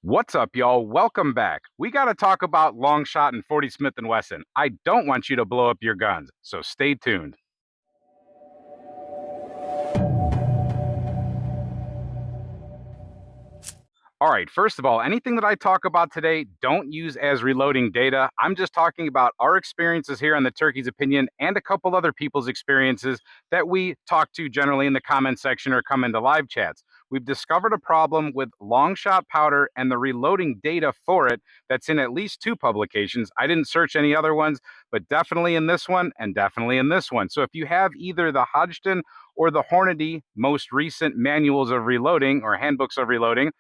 What's up, y'all? Welcome back. We got to talk about Longshot and 40 Smith & Wesson. I don't want you to blow up your guns, so stay tuned. All right, first of all, anything that I talk about today, don't use as reloading data. I'm just talking about our experiences here on the Turkey's Opinion and a couple other people's experiences that we talk to generally in the comment section or come into live chats. We've discovered a problem with Longshot powder and the reloading data for it that's in at least two publications. I didn't search any other ones, but definitely in this one and definitely in this one. So if you have either the Hodgdon or the Hornady most recent manuals of reloading or handbooks of reloading,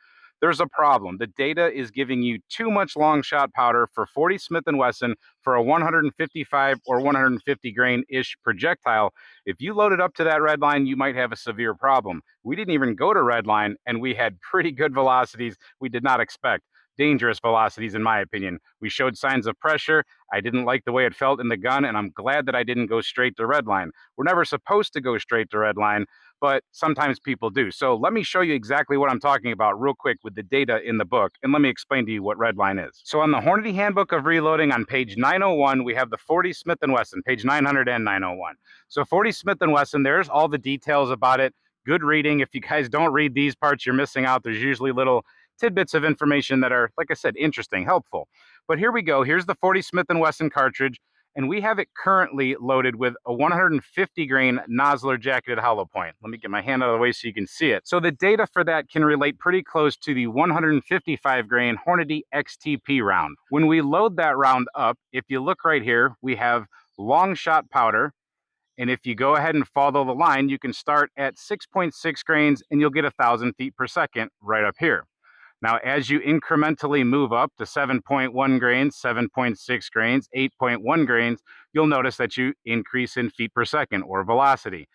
there's a problem. The data is giving you too much Longshot powder for 40 Smith & Wesson for a 155 or 150 grain-ish projectile. If you load it up to that red line, you might have a severe problem. We didn't even go to red line, and we had pretty good velocities we did not expect. Dangerous velocities, in my opinion. We showed signs of pressure. I didn't like the way it felt in the gun, and I'm glad that I didn't go straight to red line. We're never supposed to go straight to red line, but sometimes people do. So let me show you exactly what I'm talking about real quick with the data in the book, and let me explain to you what red line is. So on the Hornady Handbook of Reloading on page 901, we have the 40 Smith & Wesson, page 900 and 901. So 40 Smith & Wesson, there's all the details about it. Good reading. If you guys don't read these parts, you're missing out. There's usually little tidbits of information that are, like I said, interesting, helpful. But here we go. Here's the 40 Smith & Wesson cartridge, and we have it currently loaded with a 150 grain Nosler jacketed hollow point. Let me get my hand out of the way so you can see it. So the data for that can relate pretty close to the 155 grain Hornady XTP round. When we load that round up, if you look right here, we have Longshot powder. And if you go ahead and follow the line, you can start at 6.6 grains and you'll get 1,000 feet per second right up here. Now, as you incrementally move up to 7.1 grains, 7.6 grains, 8.1 grains, you'll notice that you increase in feet per second or velocity.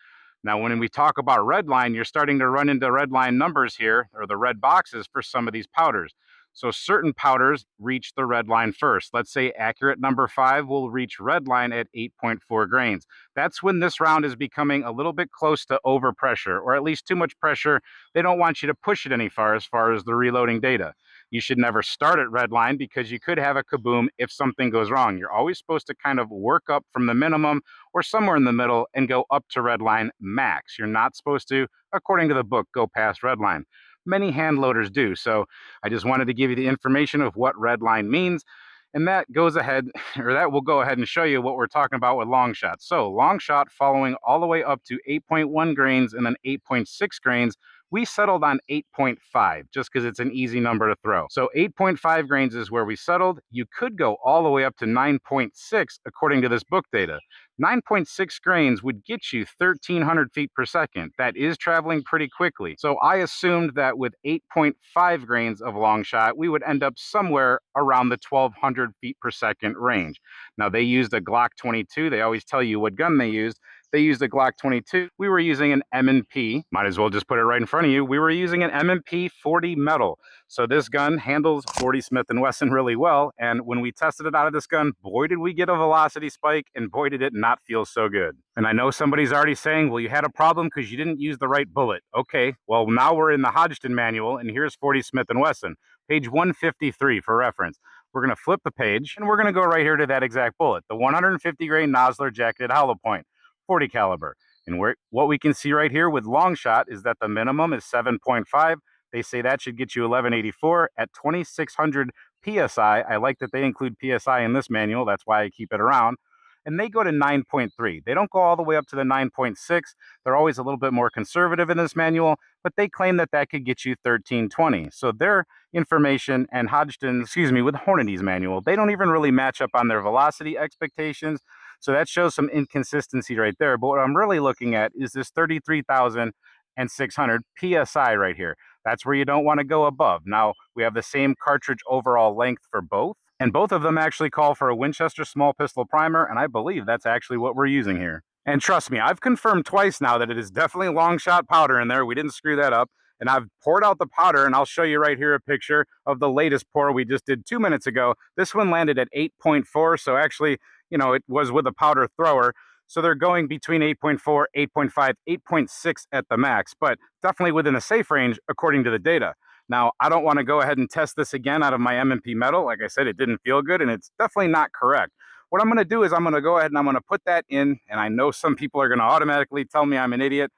Now, when we talk about red line, you're starting to run into red line numbers here, or the red boxes for some of these powders. So certain powders reach the red line first. Let's say accurate number 5 will reach red line at 8.4 grains. That's when this round is becoming a little bit close to overpressure, or at least too much pressure. They don't want you to push it any far as the reloading data. You should never start at red line because you could have a kaboom if something goes wrong. You're always supposed to kind of work up from the minimum or somewhere in the middle and go up to red line max. You're not supposed to, according to the book, go past red line. Many hand loaders do. So I just wanted to give you the information of what red line means. And that goes ahead, or that will go ahead and show you what we're talking about with Longshot. So Longshot following all the way up to 8.1 grains and then 8.6 grains, we settled on 8.5 just because it's an easy number to throw. So 8.5 grains is where we settled. You could go all the way up to 9.6 according to this book data. 9.6 grains would get you 1,300 feet per second. That is traveling pretty quickly. So I assumed that with 8.5 grains of Longshot, we would end up somewhere around the 1,200 feet per second range. Now, they used a Glock 22. They always tell you what gun they used. They used a Glock 22. We were using an M&P. Might as well just put it right in front of you. We were using an M&P 40 metal. So this gun handles 40 Smith & Wesson really well. And when we tested it out of this gun, boy, did we get a velocity spike, and boy, did it not feel so good. And I know somebody's already saying, well, you had a problem because you didn't use the right bullet. Okay, well, now we're in the Hodgdon manual, and here's 40 Smith & Wesson, page 153 for reference. We're going to flip the page, and we're going to go right here to that exact bullet, the 150 grain Nosler jacketed hollow point. 40 caliber. And what we can see right here with Longshot is that the minimum is 7.5. They say that should get you 1184 at 2,600 PSI. I like that they include PSI in this manual. That's why I keep it around. And they go to 9.3. They don't go all the way up to the 9.6. They're always a little bit more conservative in this manual, but they claim that that could get you 1320. So their information and Hodgdon, with Hornady's manual, they don't even really match up on their velocity expectations. So that shows some inconsistency right there. But what I'm really looking at is this 33,600 PSI right here. That's where you don't want to go above. Now, we have the same cartridge overall length for both. And both of them actually call for a Winchester small pistol primer. And I believe that's actually what we're using here. And trust me, I've confirmed twice now that it is definitely Longshot powder in there. We didn't screw that up. And I've poured out the powder, and I'll show you right here a picture of the latest pour we just did 2 minutes ago. This one landed at 8.4. So actually, it was with a powder thrower. So they're going between 8.4, 8.5, 8.6 at the max, but definitely within a safe range according to the data. Now, I don't want to go ahead and test this again out of my M&P metal. Like I said, it didn't feel good, and it's definitely not correct. What I'm going to do is I'm going to go ahead and I'm going to put that in, and I know some people are going to automatically tell me I'm an idiot.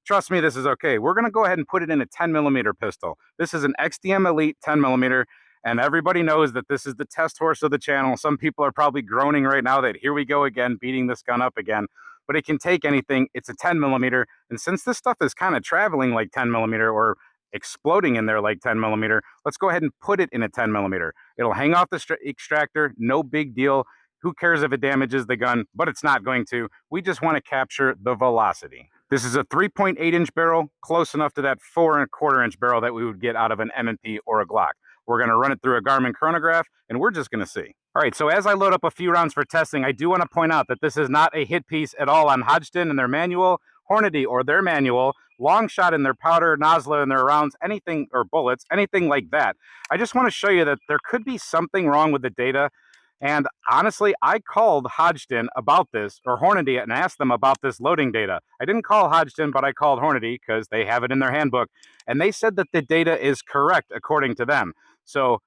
Trust me, this is okay. We're going to go ahead and put it in a 10mm pistol. This is an XDM Elite 10mm, and everybody knows that this is the test horse of the channel. Some people are probably groaning right now that here we go again, beating this gun up again. But it can take anything. It's a 10mm, and since this stuff is kind of traveling like 10mm or exploding in there like 10mm, let's go ahead and put it in a 10mm. It'll hang off the extractor, no big deal. Who cares if it damages the gun? But it's not going to. We just want to capture the velocity. This is a 3.8-inch barrel, close enough to that 4.25-inch barrel that we would get out of an M&P or a Glock. We're going to run it through a Garmin chronograph, and we're just going to see. All right, so as I load up a few rounds for testing, I do want to point out that this is not a hit piece at all on Hodgdon and their manual, Hornady or their manual, Longshot in their powder, Nosler in their rounds, anything, or bullets, anything like that. I just want to show you that there could be something wrong with the data. And honestly, I called Hodgdon about this, or Hornady, and asked them about this loading data. I didn't call Hodgdon, but I called Hornady because they have it in their handbook. And they said that the data is correct according to them. So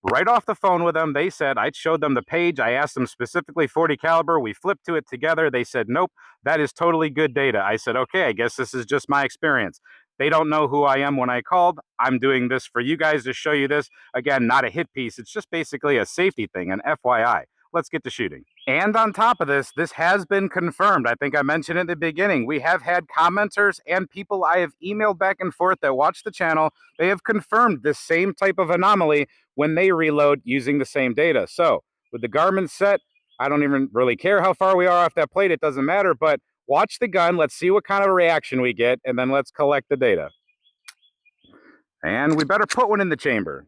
right off the phone with them, they said, I showed them the page. I asked them specifically 40 caliber. We flipped to it together. They said, nope, that is totally good data. I said, okay, I guess this is just my experience. They don't know who I am when I called. I'm doing this for you guys to show you this. Again, not a hit piece. It's just basically a safety thing, an FYI. Let's get to shooting. And on top of this, this has been confirmed. I think I mentioned it in the beginning. We have had commenters and people I have emailed back and forth that watch the channel. They have confirmed this same type of anomaly when they reload using the same data. So with the Garmin set, I don't even really care how far we are off that plate. It doesn't matter, but watch the gun. Let's see what kind of a reaction we get, and then let's collect the data. And we better put one in the chamber.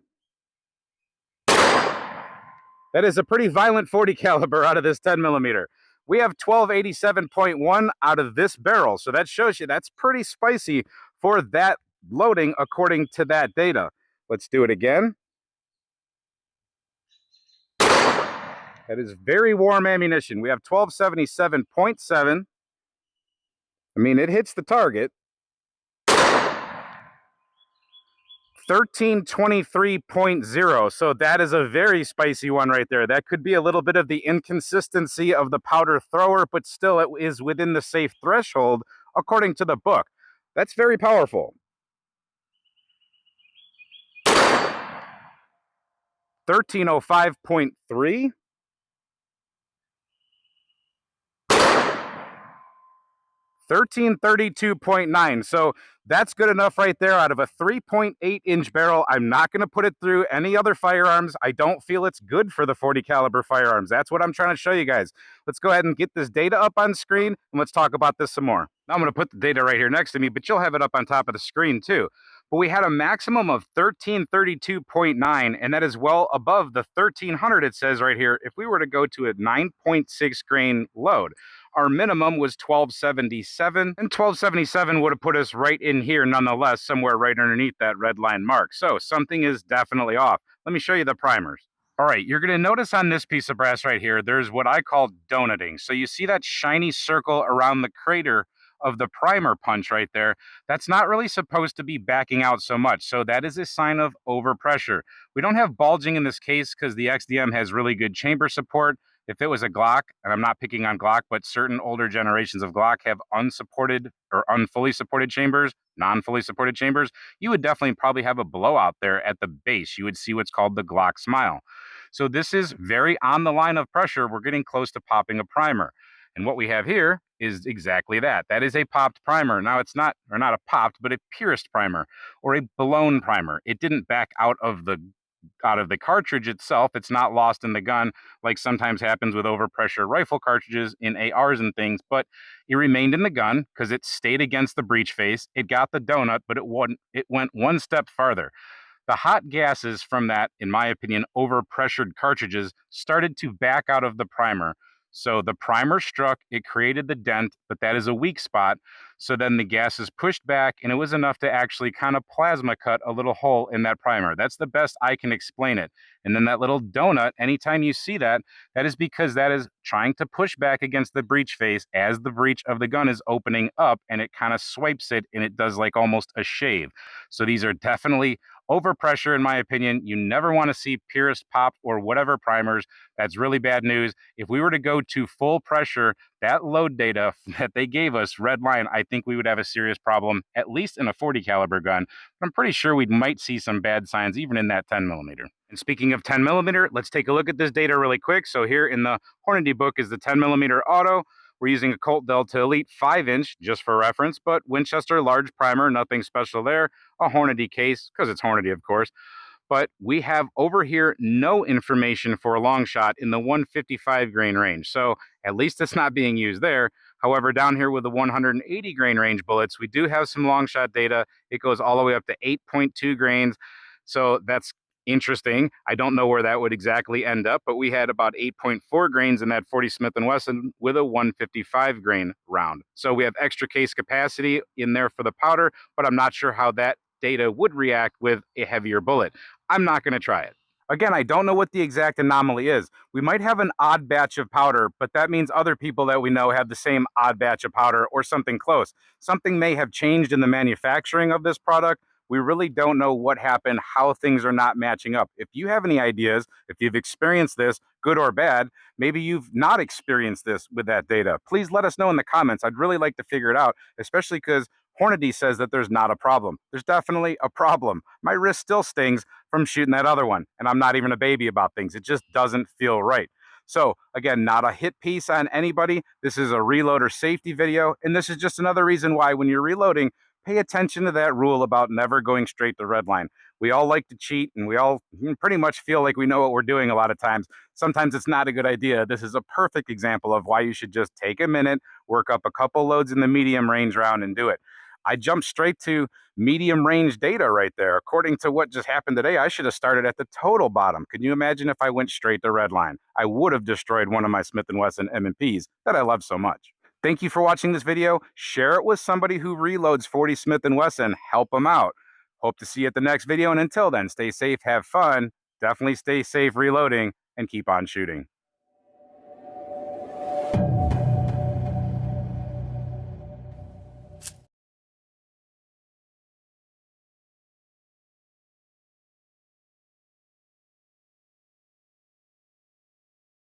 That is a pretty violent 40 caliber out of this 10mm. We have 1287.1 out of this barrel, so that shows you that's pretty spicy for that loading according to that data. Let's do it again. That is very warm ammunition. We have 1277.7. I mean, it hits the target. 1323.0. So that is a very spicy one right there. That could be a little bit of the inconsistency of the powder thrower, but still it is within the safe threshold according to the book. That's very powerful. 1305.3. 1332.9. So that's good enough right there out of a 3.8-inch barrel. I'm not going to put it through any other firearms. I don't feel it's good for the 40 caliber firearms. That's what I'm trying to show you guys. Let's go ahead and get this data up on screen, and let's talk about this some more. Now I'm going to put the data right here next to me, but you'll have it up on top of the screen too. But we had a maximum of 1332.9, and that is well above the 1300 it says right here if we were to go to a 9.6 grain load. Our minimum was 1277, and 1277 would have put us right in here nonetheless, somewhere right underneath that red line mark. So something is definitely off. Let me show you the primers. All right, you're going to notice on this piece of brass right here, there's what I call donuting. So you see that shiny circle around the crater of the primer punch right there. That's not really supposed to be backing out so much. So that is a sign of overpressure. We don't have bulging in this case because the XDM has really good chamber support. If it was a Glock, and I'm not picking on Glock, but certain older generations of Glock have unsupported or unfully supported chambers, non-fully supported chambers, you would definitely probably have a blowout there at the base. You would see what's called the Glock smile. So this is very on the line of pressure. We're getting close to popping a primer. And what we have here is exactly that. That is a popped primer. Now it's not, or not a popped, but a pierced primer or a blown primer. It didn't back out of the cartridge itself. It's not lost in the gun like sometimes happens with overpressure rifle cartridges in ARs and things, but it remained in the gun because it stayed against the breech face. It got the donut, but it went one step farther. The hot gases from that, in my opinion, overpressured cartridges started to back out of the primer. So the primer struck, it created the dent, but that is a weak spot. So then the gases pushed back, and it was enough to actually kind of plasma cut a little hole in that primer. That's the best I can explain it. And then that little donut, anytime you see that, that is because that is trying to push back against the breech face as the breech of the gun is opening up, and it kind of swipes it, and it does like almost a shave. So these are definitely Overpressure, in my opinion, you never want to see pierced, popped, or whatever primers. That's really bad news. If we were to go to full pressure, that load data that they gave us, red line, I think we would have a serious problem, at least in a 40 caliber gun. But I'm pretty sure we might see some bad signs even in that 10 millimeter. And speaking of 10 millimeter, let's take a look at this data really quick. So here in the Hornady book is the 10 millimeter auto. We're using a Colt Delta Elite 5-inch just for reference, but Winchester large primer, nothing special there. A Hornady case, because it's Hornady, of course. But we have over here no information for a Longshot in the 155 grain range. So at least it's not being used there. However, down here with the 180 grain range bullets, we do have some Longshot data. It goes all the way up to 8.2 grains. So that's interesting. I don't know where that would exactly end up, but we had about 8.4 grains in that 40 Smith & Wesson with a 155 grain round. So we have extra case capacity in there for the powder, but I'm not sure how that data would react with a heavier bullet. I'm not going to try it. Again, I don't know what the exact anomaly is. We might have an odd batch of powder, but that means other people that we know have the same odd batch of powder or something close. Something may have changed in the manufacturing of this product. We really don't know what happened, how things are not matching up. If you have any ideas, if you've experienced this, good or bad, maybe you've not experienced this with that data, please let us know in the comments. I'd really like to figure it out, especially because Hornady says that there's not a problem. There's definitely a problem. My wrist still stings from shooting that other one, and I'm not even a baby about things. It just doesn't feel right. So again, not a hit piece on anybody. This is a reloader safety video, and this is just another reason why when you're reloading, pay attention to that rule about never going straight to red line. We all like to cheat, and we all pretty much feel like we know what we're doing a lot of times. Sometimes it's not a good idea. This is a perfect example of why you should just take a minute, work up a couple loads in the medium range round, and do it. I jumped straight to medium range data right there. According to what just happened today, I should have started at the total bottom. Can you imagine if I went straight to red line? I would have destroyed one of my Smith & Wesson M&Ps that I love so much. Thank you for watching this video. Share it with somebody who reloads 40 Smith & Wesson. Help them out. Hope to see you at the next video. And until then, stay safe, have fun. Definitely stay safe reloading and keep on shooting.